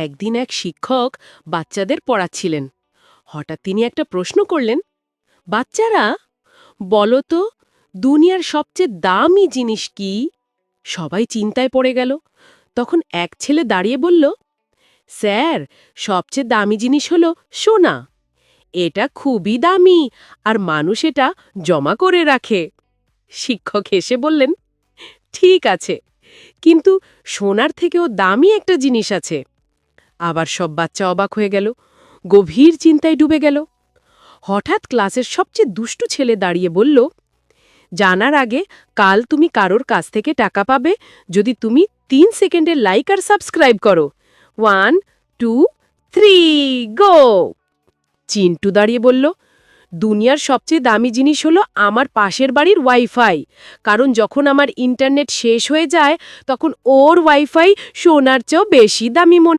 একদিন এক শিক্ষক বাচ্চাদের পড়াচ্ছিলেন। হঠাৎ তিনি একটা প্রশ্ন করলেন, বাচ্চারা বলো তো, দুনিয়ার সবচেয়ে দামি জিনিস কি? সবাই চিন্তায় পড়ে গেল। তখন এক ছেলে দাঁড়িয়ে বলল, স্যার, সবচেয়ে দামি জিনিস হলো সোনা। এটা খুবই দামি, আর মানুষ এটা জমা করে রাখে। শিক্ষক হেসে বললেন, ঠিক আছে, কিন্তু সোনার থেকেও দামি একটা জিনিস আছে। আবার সব বাচ্চা অবাক হয়ে গেল, গভীর চিন্তায় ডুবে গেল। হঠাৎ ক্লাসের সবচেয়ে দুষ্টু ছেলে দাঁড়িয়ে বলল, জানার আগে কাল তুমি কারোর কাছ থেকে টাকা পাবে যদি তুমি 3 সেকেন্ডের লাইক আর সাবস্ক্রাইব করো। 1, 2, 3, গো! চিন্টু দাঁড়িয়ে বলল, দুনিয়ার সবচেয়ে দামি জিনিস হলো আমার পাশের বাড়ির ওয়াইফাই, কারণ যখন আমার ইন্টারনেট শেষ হয়ে যায় তখন ওর ওয়াইফাই সোনার চেয়েও বেশি দামি মনে